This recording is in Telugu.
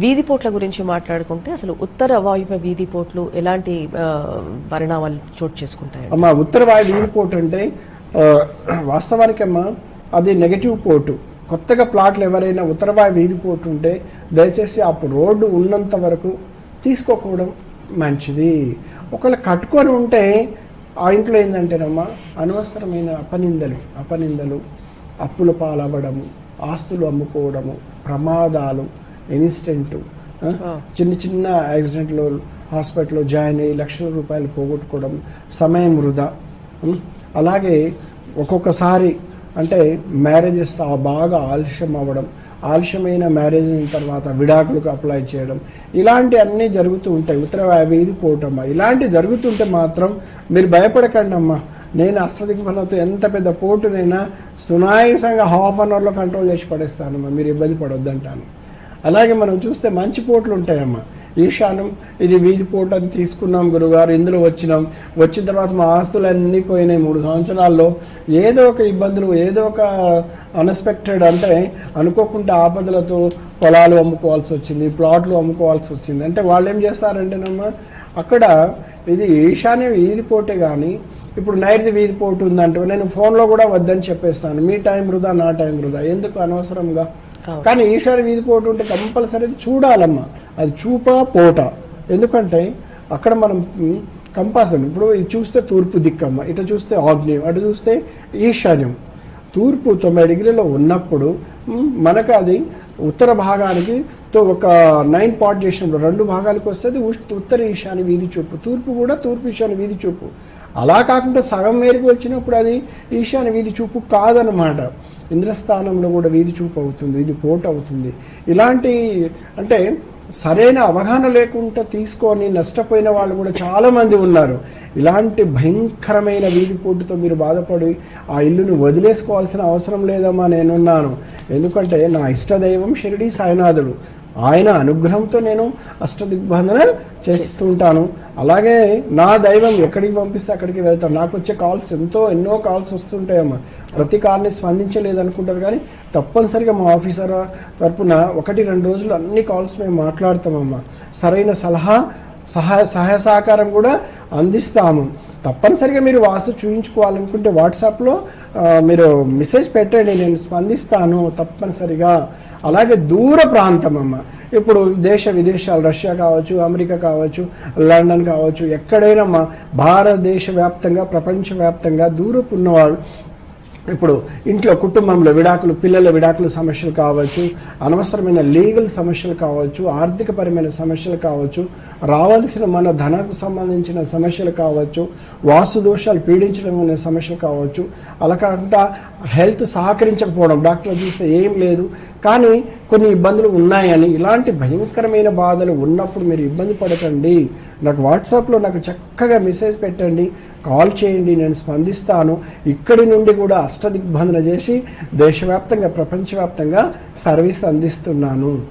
వీధిపోట్ల గురించి మాట్లాడుకుంటే అసలు ఉత్తర వాయువ్య వీధిపోట్లు ఎలాంటి పరిణామాలు చోటు చేసుకుంటాయి? అమ్మా, ఉత్తర వాయు వీధిపోటు అంటే వాస్తవానికి అమ్మా అది నెగటివ్ పోటు. కొత్తగా ప్లాట్లు ఎవరైనా ఉత్తర వాయు వీధిపోటు ఉంటే దయచేసి అప్పుడు రోడ్డు ఉన్నంత వరకు తీసుకోకపోవడం మంచిది. ఒకవేళ కట్టుకొని ఉంటే ఆ ఇంట్లో ఏంటంటేనమ్మా అనవసరమైన అపనిందలు, అప్పుల పాలవ్వడము, ఆస్తులు అమ్ముకోవడము, ప్రమాదాలు, ఇన్సిడెంట్, చిన్న యాక్సిడెంట్లో హాస్పిటల్లో జాయిన్ అయ్యి లక్షల రూపాయలు పోగొట్టుకోవడం, సమయం వృధా. అలాగే ఒక్కొక్కసారి అంటే మ్యారేజెస్ బాగా ఆలస్యం అవ్వడం, ఆలస్యమైన మ్యారేజ్ అయిన తర్వాత విడాకులకు అప్లై చేయడం, ఇలాంటి అన్నీ జరుగుతూ ఉంటాయి. ఉత్తర వీధిపోవటమ్మా ఇలాంటి జరుగుతుంటే మాత్రం మీరు భయపడకండి అమ్మా. నేను అష్టదిగ్బంధంతో ఎంత పెద్ద పోటునైనా సునాయాసంగా హాఫ్ అన్ అవర్లో కంట్రోల్ చేసి పడేస్తానమ్మా, మీరు ఇబ్బంది పడొద్దంటాను. అలాగే మనం చూస్తే మంచి పోట్లు ఉంటాయమ్మా. ఈశాన్యం ఇది వీధి పోటు అని తీసుకున్నాం గురుగారు, ఇందులో వచ్చిన తర్వాత మా ఆస్తులన్నీ పోయినాయి 3 సంవత్సరాల్లో. ఏదో ఒక ఇబ్బందులు, ఏదో ఒక అన్ఎక్స్పెక్టెడ్ అంటే అనుకోకుండా ఆపదలతో పొలాలు అమ్ముకోవాల్సి వచ్చింది, ప్లాట్లు అమ్ముకోవాల్సి వచ్చింది. అంటే వాళ్ళు ఏం చేస్తారంటేనమ్మా అక్కడ ఇది ఈశాన్య వీధి పోటే కానీ ఇప్పుడు నైరుతి వీధి పోటు ఉందంటే నేను ఫోన్లో కూడా వద్దని చెప్పేస్తాను. మీ టైం వృధా, నా టైం వృధా, ఎందుకు అనవసరంగా. కానీ ఈశాన్య వీధి పోటు ఉంటే కంపల్సరీ చూడాలమ్మా, అది చూపా పోట. ఎందుకంటే అక్కడ మనం కంపాస్ ఇప్పుడు ఇది చూస్తే తూర్పు దిక్కమ్మ, ఇటు చూస్తే ఆగ్నేయం, అటు చూస్తే ఈశాన్యం. తూర్పు 90 డిగ్రీలో ఉన్నప్పుడు మనకు అది ఉత్తర భాగానికి ఒక 9 పార్ట్ చేసినప్పుడు 2 భాగాలకు వస్తుంది ఉత్తర ఈశాన్య వీధి చూపు. తూర్పు కూడా తూర్పు ఈశాన్య వీధి చూపు. అలా కాకుండా సగం మేరకు వచ్చినప్పుడు అది ఈశాన్య వీధి చూపు కాదనమాట. ఇంద్రస్థానంలో కూడా వీధి చూపు అవుతుంది, ఇది పోటు అవుతుంది. ఇలాంటి అంటే సరైన అవగాహన లేకుండా తీసుకొని నష్టపోయిన వాళ్ళు కూడా చాలా మంది ఉన్నారు. ఇలాంటి భయంకరమైన వీధి పోటుతో మీరు బాధపడి ఆ ఇల్లును వదిలేసుకోవాల్సిన అవసరం లేదమ్మా, నేనున్నాను. ఎందుకంటే నా ఇష్టదైవం షిరిడి సాయినాథుడు, ఆయన అనుగ్రహంతో నేను అష్టదిగ్బంధన చేస్తుంటాను. అలాగే నా దైవం ఎక్కడికి పంపిస్తే అక్కడికి వెళ్తాను. నాకు వచ్చే కాల్స్ ఎన్నో కాల్స్ వస్తుంటాయమ్మా. ప్రతి కాల్ని స్పందించలేదనుకుంటారు కానీ తప్పనిసరిగా మా ఆఫీసర్ తరఫున 1-2 రోజులు అన్ని కాల్స్ మేము మాట్లాడతామమ్మా. సరైన సహాయ సహకారం కూడా అందిస్తాము. తప్పనిసరిగా మీరు వాస్తు చూయించుకోవాలనుకుంటే వాట్సాప్లో మీరు మెసేజ్ పెట్టండి, నేను స్పందిస్తాను తప్పనిసరిగా. అలాగే దూర ప్రాంతం అమ్మ, ఇప్పుడు దేశ విదేశాలు, రష్యా కావచ్చు, అమెరికా కావచ్చు, లండన్ కావచ్చు, ఎక్కడైనా భారతదేశ వ్యాప్తంగా, ప్రపంచవ్యాప్తంగా దూరపు ఉన్నవాళ్ళు ఇప్పుడు ఇంట్లో కుటుంబంలో విడాకులు, పిల్లల విడాకులు సమస్యలు కావచ్చు, అనవసరమైన లీగల్ సమస్యలు కావచ్చు, ఆర్థికపరమైన సమస్యలు కావచ్చు, రావాల్సిన మన ధనకు సంబంధించిన సమస్యలు కావచ్చు, వాస్తు దోషాలు పీడించడం అనే సమస్యలు కావచ్చు. అలా కాకుండా హెల్త్ సహకరించకపోవడం, డాక్టర్ చూస్తే ఏం లేదు కానీ కొన్ని ఇబ్బందులు ఉన్నాయని, ఇలాంటి భయంకరమైన బాధలు ఉన్నప్పుడు మీరు ఇబ్బంది పడకండి. నాకు వాట్సాప్లో నాకు చక్కగా మెసేజ్ పెట్టండి, కాల్ చేయండి, నేను స్పందిస్తాను. ఇక్కడి నుండి కూడా అష్టదిగ్బంధన చేసి దేశవ్యాప్తంగా, ప్రపంచవ్యాప్తంగా సర్వీస్ అందిస్తున్నాను.